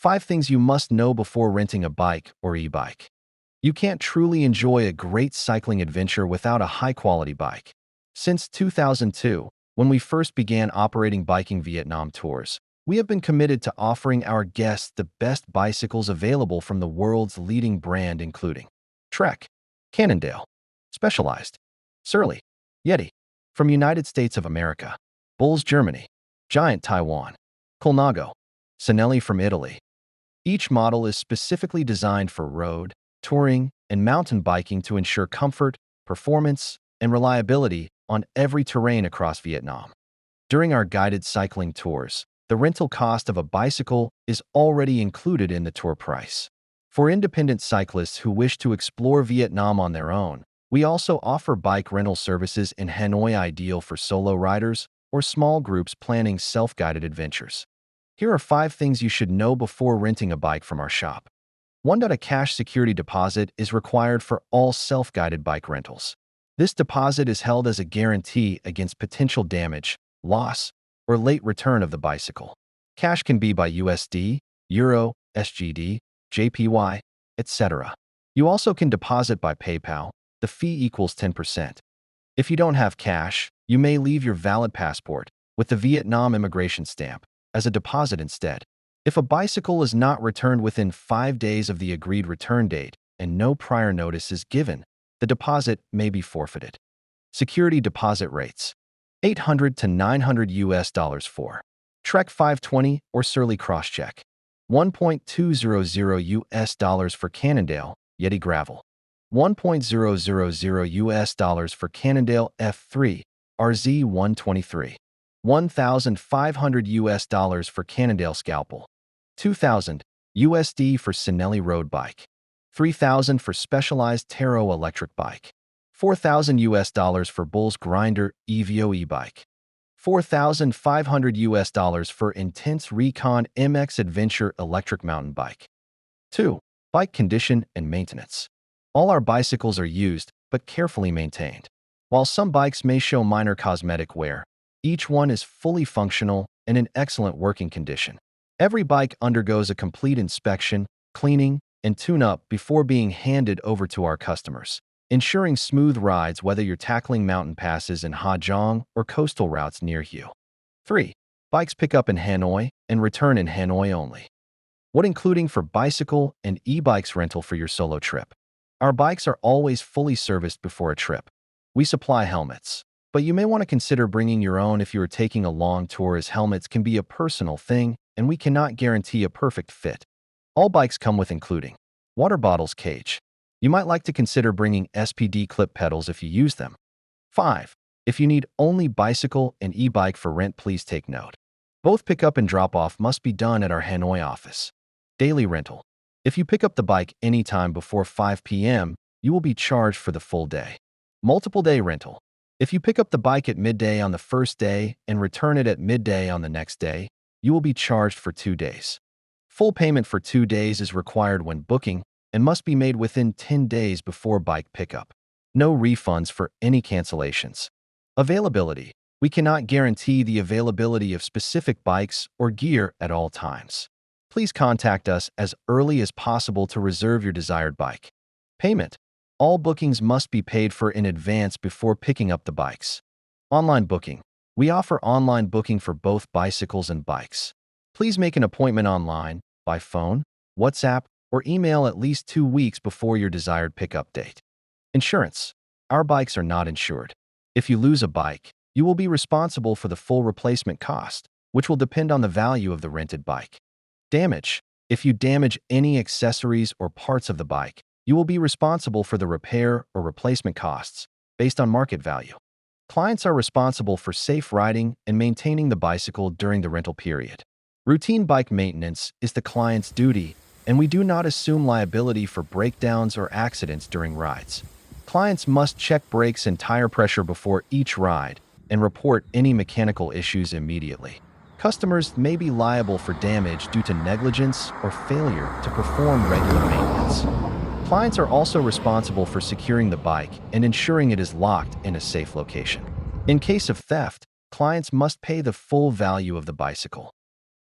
5 things you must know before renting a bike or e-bike. You can't truly enjoy a great cycling adventure without a high-quality bike. Since 2002, when we first began operating biking Vietnam tours, we have been committed to offering our guests the best bicycles available from the world's leading brand, including Trek, Cannondale, Specialized, Surly, Yeti, from United States of America, Bulls Germany, Giant Taiwan, Colnago, Sinelli from Italy. Each model is specifically designed for road, touring, and mountain biking to ensure comfort, performance, and reliability on every terrain across Vietnam. During our guided cycling tours, the rental cost of a bicycle is already included in the tour price. For independent cyclists who wish to explore Vietnam on their own, we also offer bike rental services in Hanoi, ideal for solo riders or small groups planning self-guided adventures. Here are 5 things you should know before renting a bike from our shop. 1. A cash security deposit is required for all self-guided bike rentals. This deposit is held as a guarantee against potential damage, loss, or late return of the bicycle. Cash can be by USD, Euro, SGD, JPY, etc. You also can deposit by PayPal. The fee equals 10%. If you don't have cash, you may leave your valid passport with the Vietnam immigration stamp as a deposit instead. If a bicycle is not returned within 5 days of the agreed return date and no prior notice is given, the deposit may be forfeited. Security deposit rates: $800 to $900 for Trek 520 or Surly Crosscheck, $1.200 for Cannondale, Yeti Gravel, $1.000 for Cannondale F3, RZ 123, $1,500 for Cannondale Scalpel, $2,000 for Sinelli Road Bike, $3,000 for Specialized Taro Electric Bike, $4,000 for Bulls Grinder Evo e-bike, $4,500 for Intense Recon MX Adventure Electric Mountain Bike. 2. Bike condition and maintenance. All our bicycles are used but carefully maintained. While some bikes may show minor cosmetic wear, each one is fully functional and in excellent working condition. Every bike undergoes a complete inspection, cleaning, and tune-up before being handed over to our customers, ensuring smooth rides whether you're tackling mountain passes in Giang or coastal routes near you. 3. Bikes pick up in Hanoi and return in Hanoi only. What including for bicycle and e-bikes rental for your solo trip? Our bikes are always fully serviced before a trip. We supply helmets, but you may want to consider bringing your own if you are taking a long tour, as helmets can be a personal thing and we cannot guarantee a perfect fit. All bikes come with including water bottles, cage. You might like to consider bringing SPD clip pedals if you use them. 5. If you need only bicycle and e-bike for rent, please take note. Both pickup and drop-off must be done at our Hanoi office. Daily rental. If you pick up the bike anytime before 5 p.m., you will be charged for the full day. Multiple day rental. If you pick up the bike at midday on the first day and return it at midday on the next day, you will be charged for 2 days. Full payment for 2 days is required when booking and must be made within 10 days before bike pickup. No refunds for any cancellations. Availability. We cannot guarantee the availability of specific bikes or gear at all times. Please contact us as early as possible to reserve your desired bike. Payment. All bookings must be paid for in advance before picking up the bikes. Online booking. We offer online booking for both bicycles and bikes. Please make an appointment online, by phone, WhatsApp, or email at least 2 weeks before your desired pickup date. Insurance. Our bikes are not insured. If you lose a bike, you will be responsible for the full replacement cost, which will depend on the value of the rented bike. Damage. If you damage any accessories or parts of the bike, you will be responsible for the repair or replacement costs based on market value. Clients are responsible for safe riding and maintaining the bicycle during the rental period. Routine bike maintenance is the client's duty, and we do not assume liability for breakdowns or accidents during rides. Clients must check brakes and tire pressure before each ride and report any mechanical issues immediately. Customers may be liable for damage due to negligence or failure to perform regular maintenance. Clients are also responsible for securing the bike and ensuring it is locked in a safe location. In case of theft, clients must pay the full value of the bicycle.